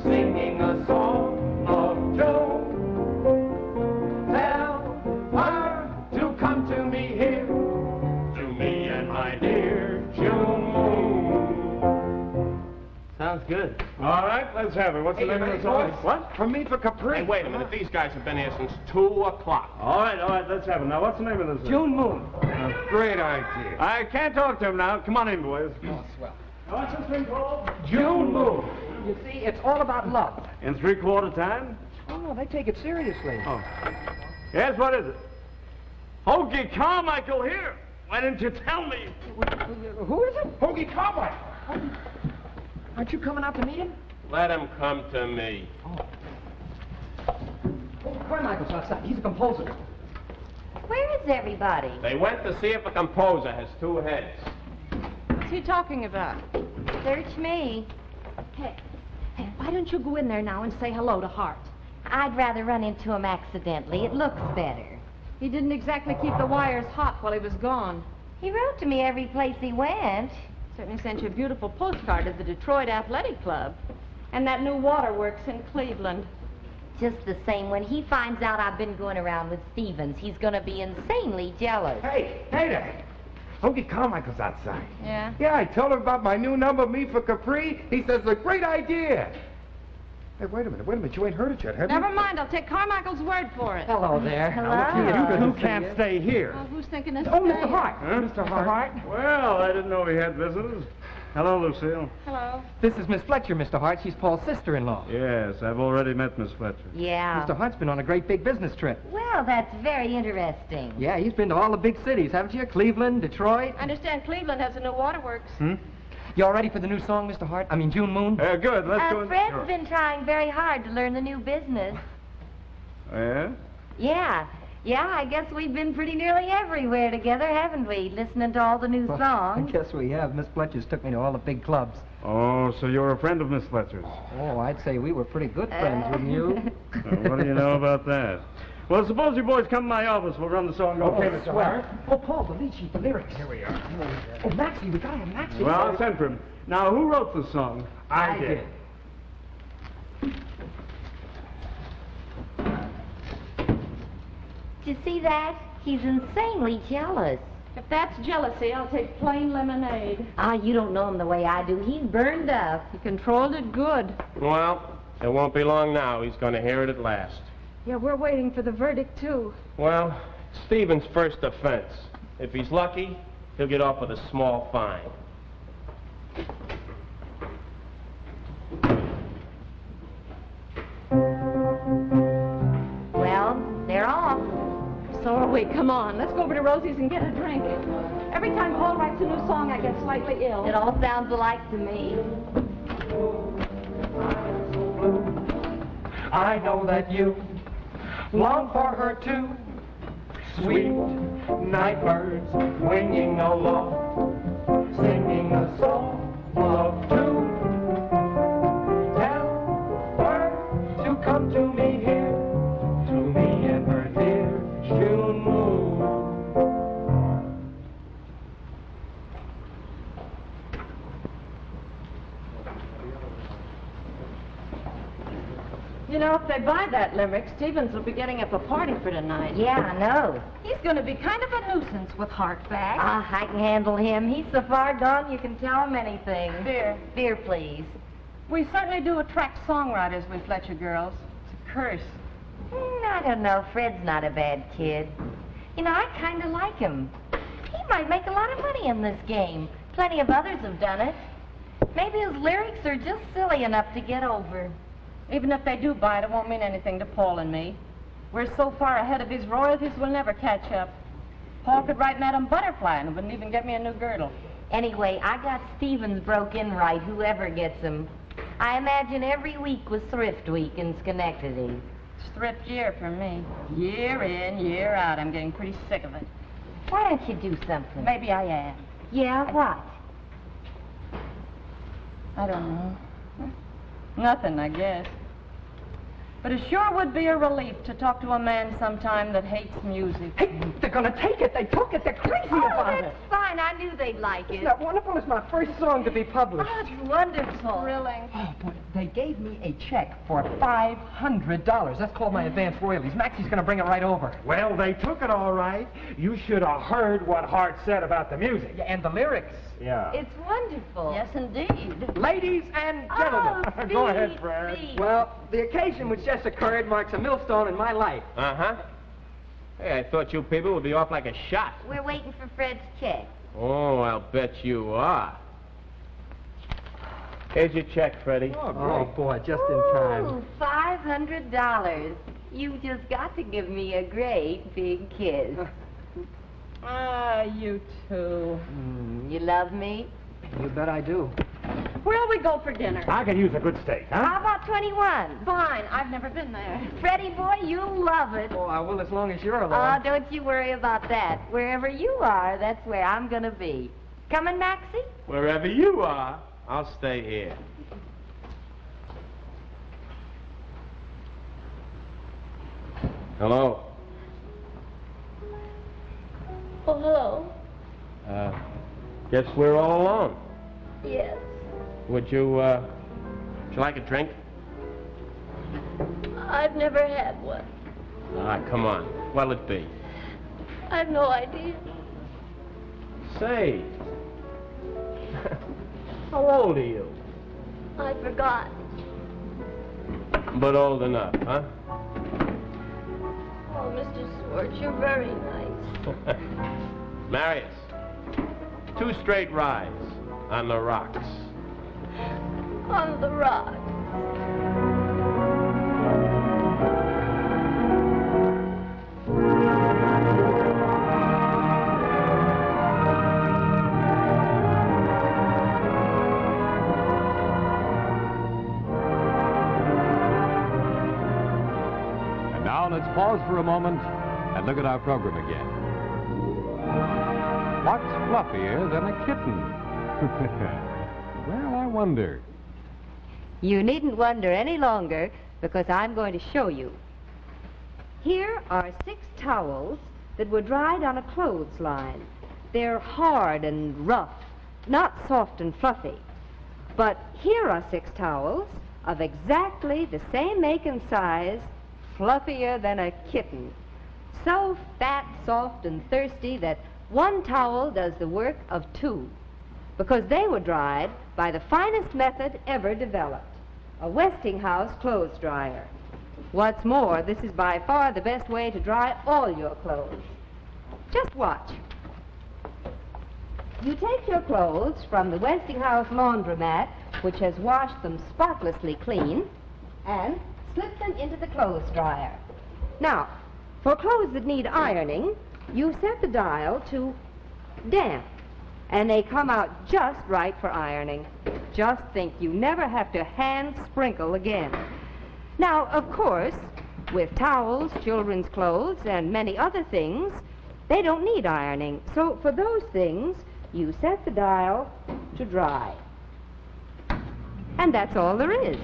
singing a song of June. Tell her to come to me here, to me and my dear June moon. Sounds good. All right, let's have it. What's the name of the song? What? From me for Capri. Hey, wait a minute. These guys have been here since 2 o'clock. All right, let's have it. Now, what's the name of this? June Moon. Great idea. I can't talk to him now. Come on in, boys. Oh, swell. What's this thing called? June Moon. You see, it's all about love. In 3/4 time? Oh, no, they take it seriously. Oh. Yes, what is it? Hoagie Carmichael here. Why didn't you tell me? Who is it? Hoagie Carmichael. Aren't you coming out to meet him? Let him come to me. Oh, Carmichael's outside. He's a composer. Where is everybody? They went to see if a composer has 2 heads. What's he talking about? Search me. Hey, why don't you go in there now and say hello to Hart? I'd rather run into him accidentally. It looks better. He didn't exactly keep the wires hot while he was gone. He wrote to me every place he went. Certainly sent you a beautiful postcard of the Detroit Athletic Club and that new waterworks in Cleveland. Just the same, when he finds out I've been going around with Stevens, he's going to be insanely jealous. Hey there. Hoagie Carmichael's outside. Yeah? Yeah, I told him about my new number, Me for Capri. He says it's a great idea. Hey, wait a minute. You ain't heard it yet, have you? Never mind, I'll take Carmichael's word for it. Hello there. Hello. You 2 can't stay here. Well, who's thinking of Oh, Mr. staying? Hart. Huh? Mr. Hart. Well, I didn't know we had visitors. Hello, Lucille. Hello. This is Miss Fletcher, Mr. Hart. She's Paul's sister-in-law. Yes, I've already met Miss Fletcher. Yeah. Mr. Hart's been on a great big business trip. Well, that's very interesting. Yeah, he's been to all the big cities, haven't you? Cleveland, Detroit. I understand Cleveland has a new waterworks. You all ready for the new song, Mr. Hart? I mean, June Moon? Good, let's go. Fred's been trying very hard to learn the new business. Yeah? Yeah, I guess we've been pretty nearly everywhere together, haven't we? Listening to all the new I songs. guess we have. Miss Fletcher's took me to all the big clubs. Oh, so you're a friend of Miss Fletcher's. Oh, I'd say we were pretty good friends, wouldn't you? What do you know about that? Well, suppose you boys come to my office. We'll run the song. Okay, Mr. Mr. Hart. Oh, Paul, the lead sheet, the lyrics. Here we are. Oh, Maxie, we gotta have Maxie. Well, I'll send for him. Now, who wrote the song? I did. Did you see that? He's insanely jealous. If that's jealousy, I'll take plain lemonade. Ah, you don't know him the way I do. He's burned up. He controlled it good. Well, it won't be long now. He's going to hear it at last. Yeah, we're waiting for the verdict, too. Well, Stephen's first offense. If he's lucky, he'll get off with a small fine. Well, they're off. So are we. Come on, let's go over to Rosie's and get a drink. Every time Paul writes a new song, I get slightly ill. It all sounds alike to me. I know that you long for her too. Sweet night birds winging along, singing a song of two. Tell her to come to me here, to me and her dear June moon. You know, if they buy that limerick, Stevens will be getting up a party for tonight. Yeah, I know. He's going to be kind of a nuisance with Hart back. Ah, I can handle him. He's so far gone you can tell him anything. Beer. Beer, please. We certainly do attract songwriters, we Fletcher girls. It's a curse. I don't know. Fred's not a bad kid. You know, I kind of like him. He might make a lot of money in this game. Plenty of others have done it. Maybe his lyrics are just silly enough to get over. Even if they do buy it, it won't mean anything to Paul and me. We're so far ahead of his royalties, we'll never catch up. Paul could write Madame Butterfly and wouldn't even get me a new girdle. Anyway, I got Stevens broke in right, whoever gets him. I imagine every week was Thrift Week in Schenectady. It's thrift year for me. Year in, year out. I'm getting pretty sick of it. Why don't you do something? Maybe I am. Yeah, what? I don't know. Nothing, I guess. But it sure would be a relief to talk to a man sometime that hates music. Hey, they're gonna take it. They took it. They're crazy about it. That's fine. I knew they'd like it. Isn't that wonderful? It's my first song to be published. Oh, it's wonderful. Thrilling. Oh, boy, they gave me a check for $500. That's called my advance royalties. Maxie's gonna bring it right over. Well, they took it all right. You should have heard what Hart said about the music. Yeah, and the lyrics. Yeah. It's wonderful. Yes, indeed. Ladies and gentlemen. Oh, Go ahead, Steve, Fred. Steve. Well, the occasion which just occurred marks a millstone in my life. Uh-huh. Hey, I thought you people would be off like a shot. We're waiting for Fred's check. Oh, I'll bet you are. Here's your check, Freddie. Oh, boy, just in time. Ooh, $500. You just got to give me a great big kiss. Ah, you two. You love me? You bet I do. Where'll we go for dinner? I could use a good steak, huh? How about 21? Fine. I've never been there. Freddie boy, you'll love it. Oh, I will as long as you're Oh, along. don't you worry about that. Wherever you are, that's where I'm going to be. Coming, Maxie? Wherever you are, I'll stay here. Hello. Oh, hello. Guess we're all alone. Yes. Would you like a drink? I've never had one. Ah, come on. What'll it be? I've no idea. Say. How old are you? I forgot. But old enough, huh? Oh, Mr. Swartz, you're very nice. Marius, 2 straight rides on the rocks. On the rock. And now let's pause for a moment and look at our program again. What's fluffier than a kitten? Well, I wonder. You needn't wonder any longer, because I'm going to show you. Here are 6 towels that were dried on a clothesline. They're hard and rough, not soft and fluffy. But here are 6 towels of exactly the same make and size, fluffier than a kitten. So fat, soft, and thirsty that 1 towel does the work of 2, because they were dried by the finest method ever developed, a Westinghouse clothes dryer. What's more, this is by far the best way to dry all your clothes. Just watch. You take your clothes from the Westinghouse laundromat, which has washed them spotlessly clean, and slip them into the clothes dryer. Now, for clothes that need ironing, you set the dial to damp, And they come out just right for ironing. Just think, you never have to hand sprinkle again. Now, of course, with towels, children's clothes, and many other things, they don't need ironing. So for those things, you set the dial to dry. And that's all there is.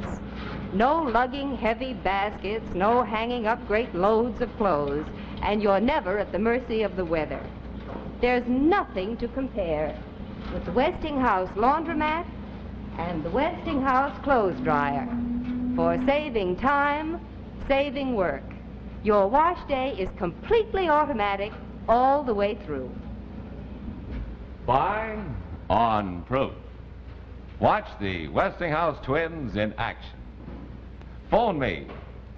No lugging heavy baskets, no hanging up great loads of clothes, and you're never at the mercy of the weather. There's nothing to compare with the Westinghouse laundromat and the Westinghouse clothes dryer for saving time, saving work. Your wash day is completely automatic all the way through. Buy on proof. Watch the Westinghouse twins in action. Phone me,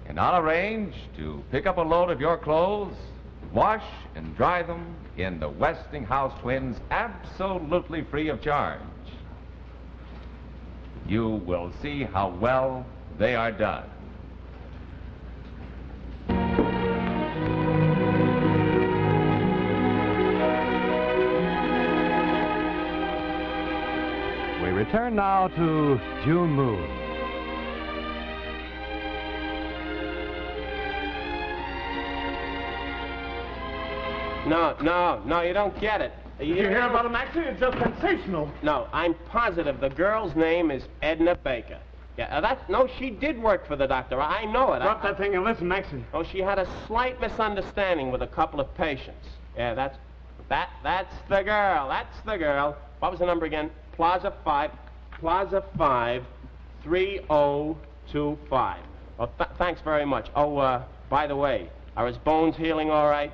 and I'll arrange to pick up a load of your clothes, wash and dry them in the Westinghouse twins absolutely free of charge. You will see how well they are done. We return now to June Moon. No, you don't get it. Did you hear about him, Maxie? It's just sensational. No, I'm positive the girl's name is Edna Baker. Yeah, no, she did work for the doctor. I know it. Drop that thing and listen, Maxie. Oh, she had a slight misunderstanding with a couple of patients. Yeah, that's the girl. That's the girl. What was the number again? Plaza 5, 3025. Well, thanks very much. Oh, by the way, are his bones healing all right?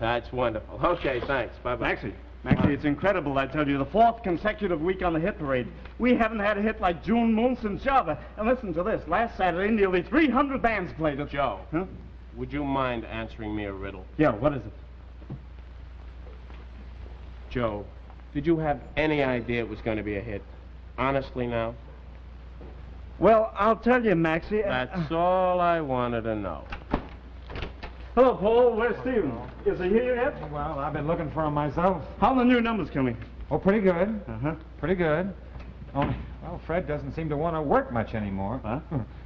That's wonderful. Okay, thanks. Bye-bye. Maxie, it's incredible, I tell you. The 4th consecutive week on the hit parade. We haven't had a hit like June Moon since Java. And listen to this. Last Saturday, nearly 300 bands played it. Joe, huh? Would you mind answering me a riddle? Yeah, what is it? Joe, did you have any idea it was going to be a hit? Honestly now? Well, I'll tell you, Maxie. That's all I wanted to know. Hello, Paul. Where's Stephen? Is he here yet? Well, I've been looking for him myself. How are the new numbers coming? Oh, pretty good. Uh-huh. Pretty good. Only, well, Fred doesn't seem to want to work much anymore. Huh?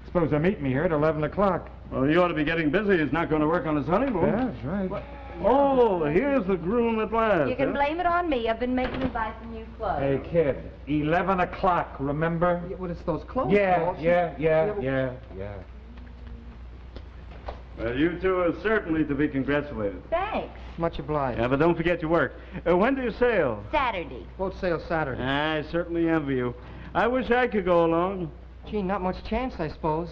Suppose they'll meet me here at 11 o'clock. Well, he ought to be getting busy. He's not going to work on his honeymoon. Yeah, that's right. What? Oh, here's the groom at last. You can blame it on me. I've been making him buy some new clothes. Hey, kid, 11 o'clock, remember? Yeah, what, it's those clothes? Yeah. Well, you two are certainly to be congratulated. Thanks. Much obliged. Yeah, but don't forget your work. When do you sail? Saturday. Boat sail Saturday. I certainly envy you. I wish I could go along. Gee, not much chance, I suppose.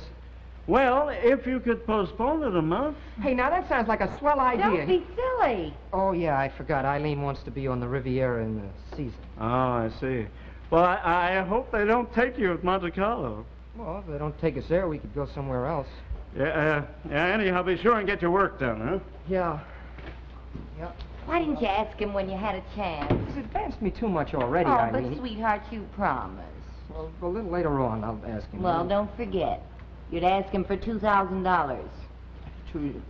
Well, if you could postpone it a month. Hey, now that sounds like a swell idea. Don't be silly. Oh, yeah, I forgot. Eileen wants to be on the Riviera in the season. Oh, I see. Well, I hope they don't take you at Monte Carlo. Well, if they don't take us there, we could go somewhere else. Yeah, anyhow, be sure and get your work done, huh? Yeah. Yep. Why didn't you ask him when you had a chance? He's advanced me too much already, Oh, Eileen. but sweetheart, you promised. Well, a little later on, I'll ask him. Well, don't forget. You'd ask him for $2,000.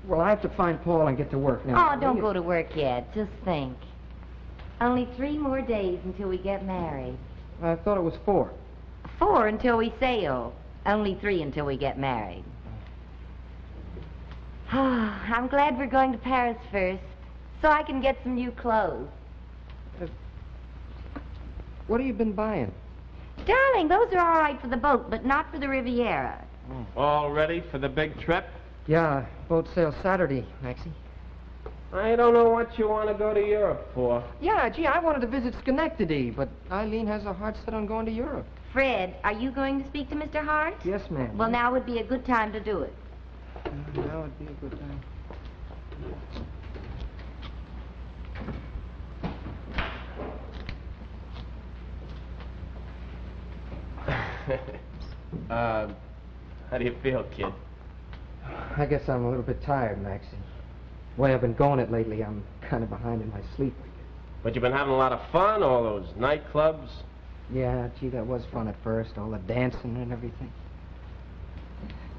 Well, I have to find Paul and get to work now. Oh, don't go to work yet. Just think. Only 3 more days until we get married. I thought it was 4. 4 until we sail. Only 3 until we get married. I'm glad we're going to Paris first, so I can get some new clothes. What have you been buying? Darling, those are all right for the boat, but not for the Riviera. All ready for the big trip? Yeah, boat sail Saturday, Maxie. I don't know what you want to go to Europe for. Yeah, gee, I wanted to visit Schenectady, but Eileen has her heart set on going to Europe. Fred, are you going to speak to Mr. Hart? Yes, ma'am. Well, now would be a good time to do it. Now would be a good time. How do you feel, kid? I guess I'm a little bit tired, Maxie. The way I've been going it lately, I'm kind of behind in my sleep. But you've been having a lot of fun, all those nightclubs. Yeah, gee, that was fun at first, all the dancing and everything.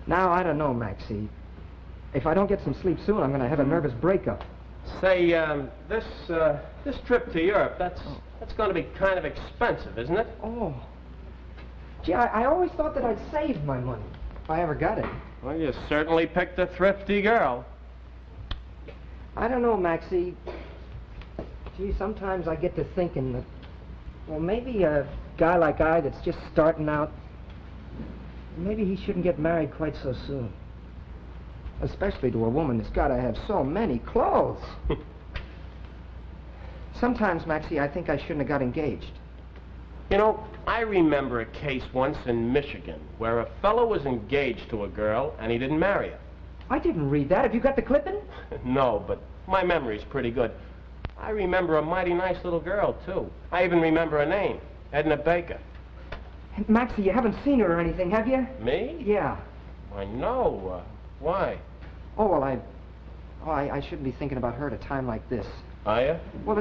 Now, I don't know, Maxie. If I don't get some sleep soon, I'm going to have a nervous breakup. Say, this This trip to Europe, that's going to be kind of expensive, isn't it? Oh. Gee, I always thought that I'd saved my money if I ever got it. Well, you certainly picked a thrifty girl. I don't know, Maxie. Gee, sometimes I get to thinking that, well, maybe a guy like I that's just starting out, maybe he shouldn't get married quite so soon. Especially to a woman that's got to have so many clothes. Sometimes, Maxie, I think I shouldn't have got engaged. You know, I remember a case once in Michigan where a fellow was engaged to a girl and he didn't marry her. I didn't read that. Have you got the clipping? No, but my memory's pretty good. I remember a mighty nice little girl, too. I even remember her name, Edna Baker. Maxie, you haven't seen her or anything, have you? Me? Yeah. Why, no. Why? Oh, well, I shouldn't be thinking about her at a time like this. Are you? Well,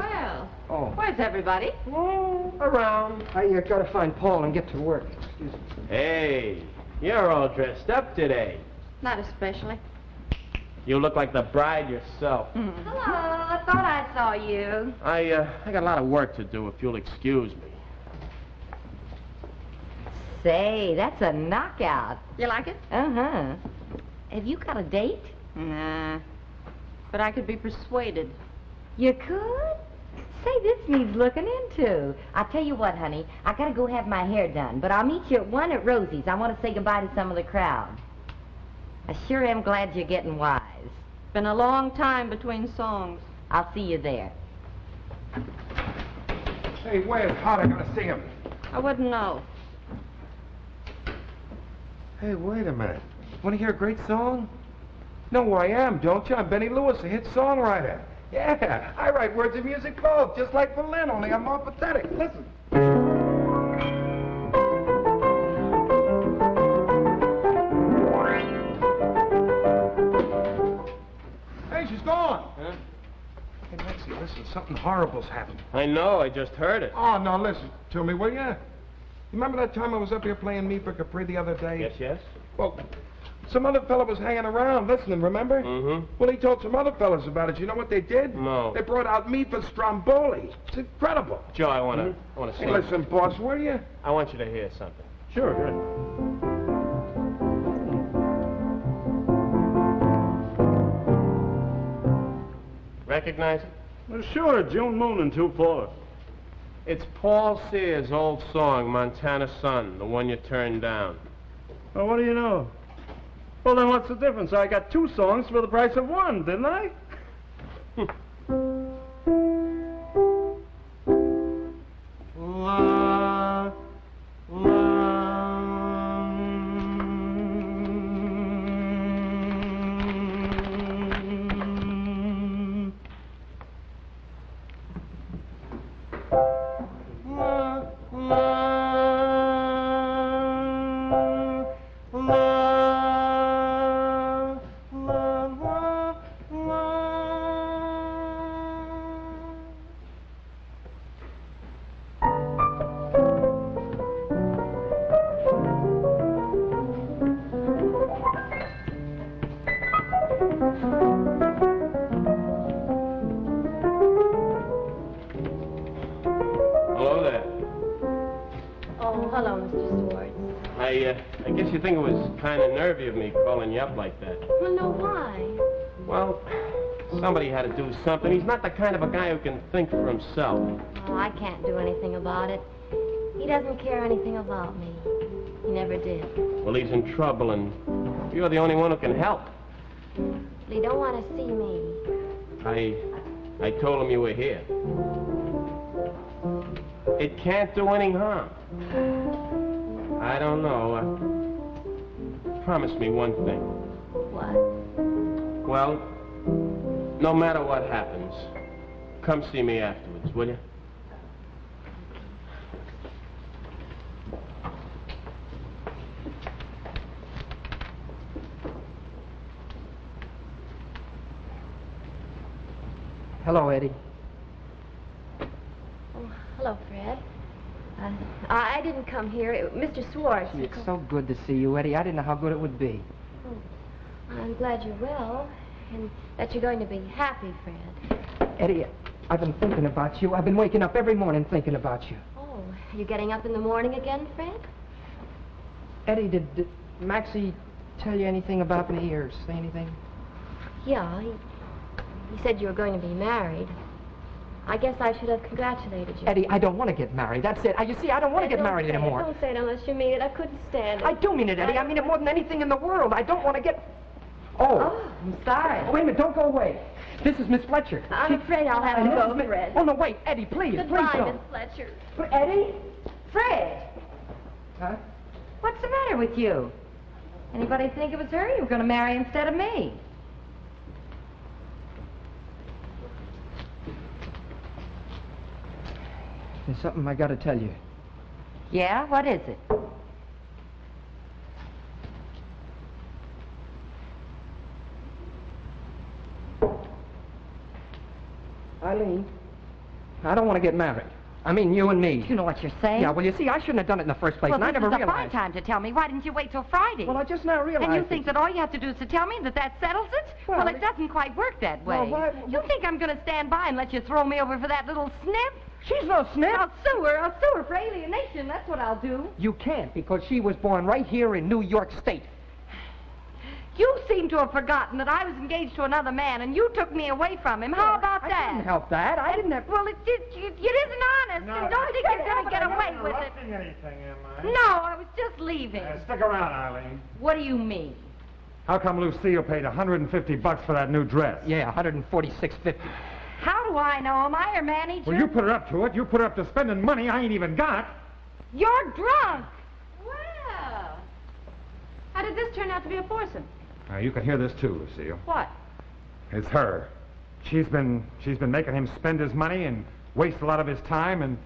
Well, where's everybody? Around. I got to find Paul and get to work. Excuse me. Hey, you're all dressed up today. Not especially. You look like the bride yourself. Hello, I thought I saw you. I got a lot of work to do, if you'll excuse me. Say, that's a knockout. You like it? Uh-huh. Have you got a date? Nah. But I could be persuaded. You could? Say, this needs looking into. I'll tell you what, honey. I gotta go have my hair done, but I'll meet you at 1 at Rosie's. I want to say goodbye to some of the crowd. I sure am glad you're getting wise. Been a long time between songs. I'll see you there. Hey, where's Hot? I gotta see him. I wouldn't know. Hey, wait a minute. Want to hear a great song? Know who I am, don't you? I'm Benny Lewis, a hit songwriter. Yeah, I write words and music both, just like Berlin, only I'm more pathetic. Listen. Hey, she's gone. Huh? Hey, Maxie, listen, something horrible's happened. I know, I just heard it. Oh, no, listen to me, will ya? Remember that time I was up here playing Me for Capri the other day? Yes, yes. Well, some other fella was hanging around listening, remember? Mm-hmm. Well, he told some other fellas about it. You know what they did? No. They brought out Me for Stromboli. It's incredible. Joe, I want to Hey, see. listen, boss, will you? I want you to hear something. Sure, good. Recognize it? Well, sure, June Moon and 2/4. It's Paul Sears' old song, Montana Sun, the one you turned down. Well, what do you know? Well, then what's the difference? I got 2 songs for the price of 1, didn't I? La, Hello there. Oh, hello, Mr. Swartz. I guess you think it was kind of nervy of me calling you up like that. Well, no, why? Well, somebody had to do something. He's not the kind of a guy who can think for himself. Oh, I can't do anything about it. He doesn't care anything about me. He never did. Well, he's in trouble, and you're the only one who can help. But he don't want to see me. I told him you were here. It can't do any harm. I don't know. Promise me one thing. What? Well, no matter what happens, come see me afterwards, will you? Hello, Eddie. Oh, hello, Fred. I didn't come here. Mr. Swartz. Gee, it's so good to see you, Eddie. I didn't know how good it would be. I'm glad you're well, and that you're going to be happy, Fred. Eddie, I've been thinking about you. I've been waking up every morning thinking about you. Oh, are you getting up in the morning again, Fred? Eddie, did Maxie tell you anything about me or say anything? Yeah, he said you were going to be married. I guess I should have congratulated you. Eddie, I don't want to get married. That's it. You see, I don't want to get married anymore. Don't say it unless you mean it. I couldn't stand it. I do mean it, Eddie. I mean it more than anything in the world. I don't want to get... Oh, I'm sorry. Wait a minute. Don't go away. This is Miss Fletcher. I'm afraid I'll have to go, Fred. Oh, no, wait. Eddie, please. Goodbye, Please don't. Miss Fletcher. Eddie? Fred? Huh? What's the matter with you? Anybody think it was her you were going to marry instead of me? There's something I got to tell you. Yeah? What is it? Eileen, I don't want to get married. I mean, you and me. You know what you're saying? Yeah, well, you see, I shouldn't have done it in the first place, Well, and I this never is a realized. fine time to tell me. Why didn't you wait till Friday? Well, I just now realized. And you think that all you have to do is to tell me that settles it? Well, it doesn't quite work that way. Well, You think I'm going to stand by and let you throw me over for that little snip? She's no snip. I'll sue her for alienation. That's what I'll do. You can't, because she was born right here in New York State. You seem to have forgotten that I was engaged to another man, and you took me away from him. How about I that? didn't help that. I didn't have... Well, it isn't honest, and don't think you're going to get away with it. Interrupting anything, am I? No, I was just leaving. Stick around, Eileen. What do you mean? How come Lucille paid $150 for that new dress? Yeah, $146.50. How do I know? Am I her manager? Well, you put her up to it. You put her up to spending money I ain't even got. You're drunk. Well, how did this turn out to be a foursome? Now, you can hear this too, Lucille. What? It's her. She's been making him spend his money and waste a lot of his time, and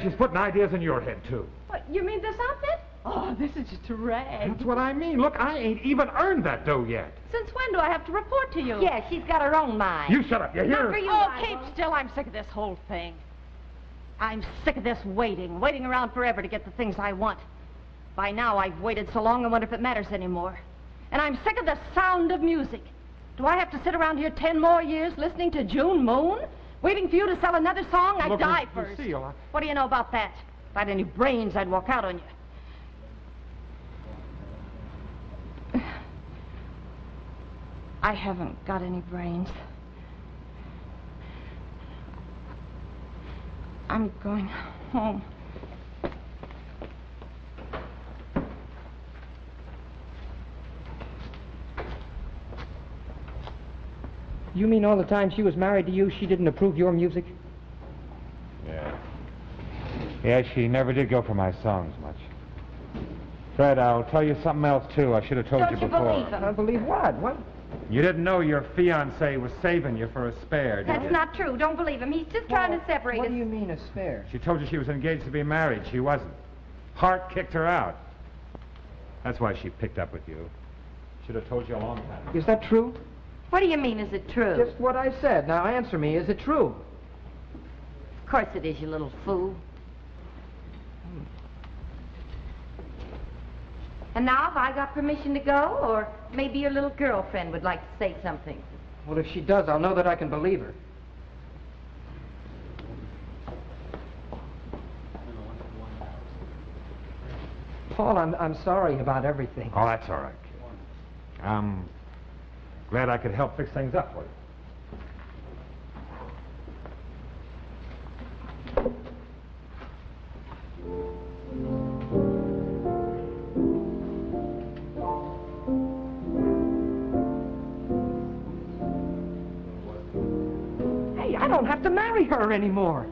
she's putting ideas in your head too. What, you mean this outfit? Oh, this is just a rag. That's what I mean. Look, I ain't even earned that dough yet. Since when do I have to report to you? Yeah, she's got her own mind. You shut up. You hear? Not for you, Oh, I keep won't. still. I'm sick of this whole thing. I'm sick of this waiting around forever to get the things I want. By now, I've waited so long, I wonder if it matters anymore. And I'm sick of the sound of music. Do I have to sit around here 10 more years listening to June Moon? Waiting for you to sell another song? I'd Look, die first. Lucille, What do you know about that? If I had any brains, I'd walk out on you. I haven't got any brains. I'm going home. You mean all the time she was married to you, she didn't approve your music? Yeah. Yeah, she never did go for my songs much. Fred, I'll tell you something else, too. I should have told you before. Believe him? I believe what? What? You didn't know your fiancé was saving you for a spare, did you? That's not true. Don't believe him. He's just trying to separate What us. do you mean a spare? She told you she was engaged to be married. She wasn't. Hart kicked her out. That's why she picked up with you. Should have told you a long time ago. Is that true? What do you mean, is it true? Just what I said. Now answer me. Is it true? Of course it is, you little fool. And now, have I got permission to go, or maybe your little girlfriend would like to say something? Well, if she does, I'll know that I can believe her. Paul, I'm sorry about everything. Oh, that's all right, kid. I'm glad I could help fix things up for you. Hey, I don't have to marry her anymore.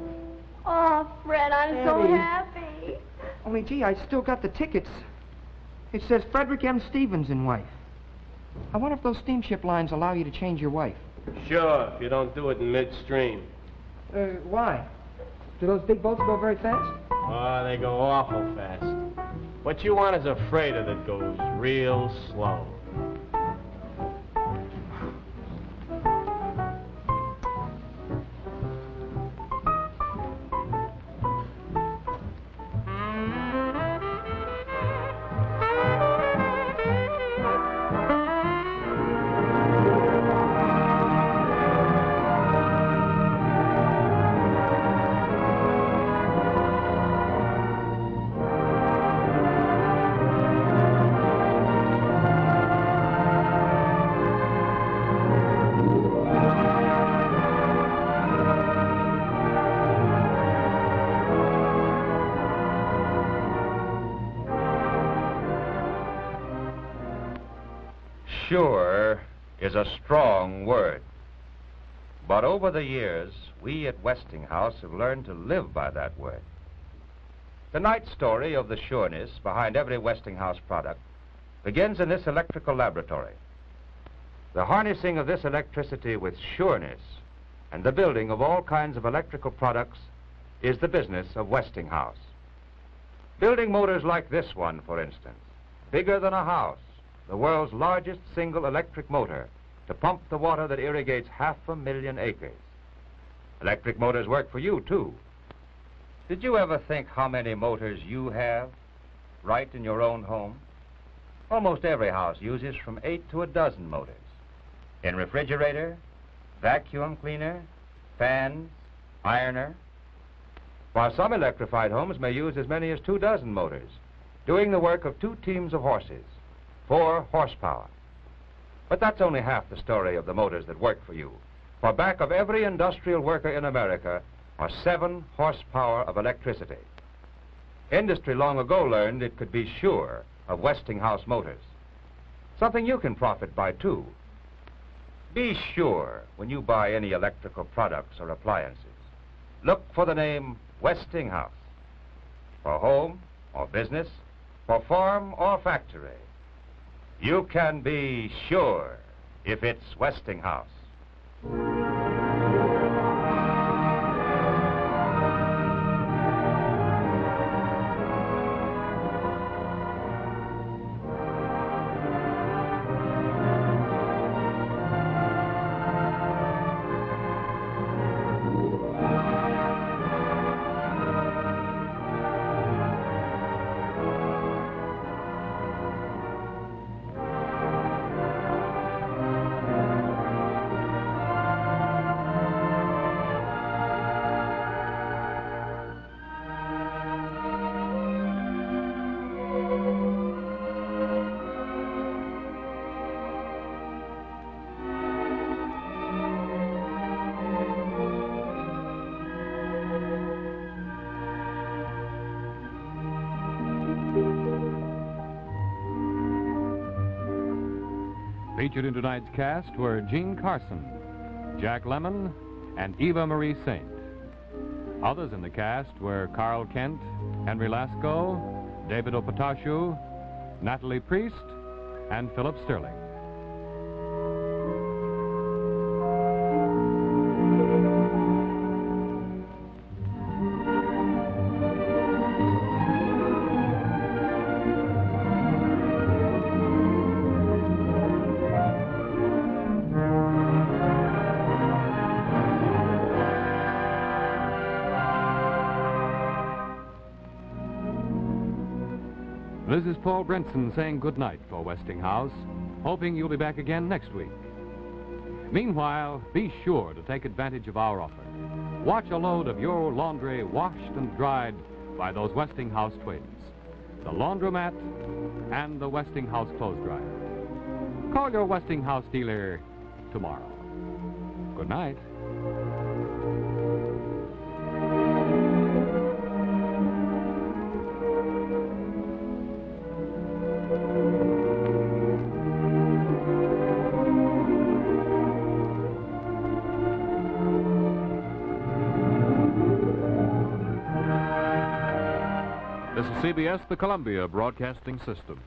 Oh, Fred, I'm so Eddie. happy. Only, gee, I still got the tickets. It says Frederick M. Stevens and wife. I wonder if those steamship lines allow you to change your wife. Sure, if you don't do it in midstream. Why? Do those big boats go very fast? Oh, they go awful fast. What you want is a freighter that goes real slow. Sure is a strong word. But over the years, we at Westinghouse have learned to live by that word. Tonight's story of the sureness behind every Westinghouse product begins in this electrical laboratory. The harnessing of this electricity with sureness and the building of all kinds of electrical products is the business of Westinghouse. Building motors like this one, for instance, bigger than a house, the world's largest single electric motor to pump the water that irrigates 500,000 acres. Electric motors work for you, too. Did you ever think how many motors you have right in your own home? Almost every house uses from 8 to a dozen motors. In refrigerator, vacuum cleaner, fans, ironer. While some electrified homes may use as many as 24 motors, doing the work of 2 teams of horses, 4 horsepower. But that's only half the story of the motors that work for you. For back of every industrial worker in America are 7 horsepower of electricity. Industry long ago learned it could be sure of Westinghouse motors. Something you can profit by, too. Be sure when you buy any electrical products or appliances. Look for the name Westinghouse. For home or business, for farm or factory, you can be sure if it's Westinghouse. Featured in tonight's cast were Gene Carson, Jack Lemmon, and Eva Marie Saint. Others in the cast were Carl Kent, Henry Lasco, David Opatashu, Natalie Priest, and Philip Sterling. This is Paul Brinson saying good night for Westinghouse, hoping you'll be back again next week. Meanwhile, be sure to take advantage of our offer. Watch a load of your laundry washed and dried by those Westinghouse twins, the laundromat and the Westinghouse clothes dryer. Call your Westinghouse dealer tomorrow. Good night. This is CBS, the Columbia Broadcasting System.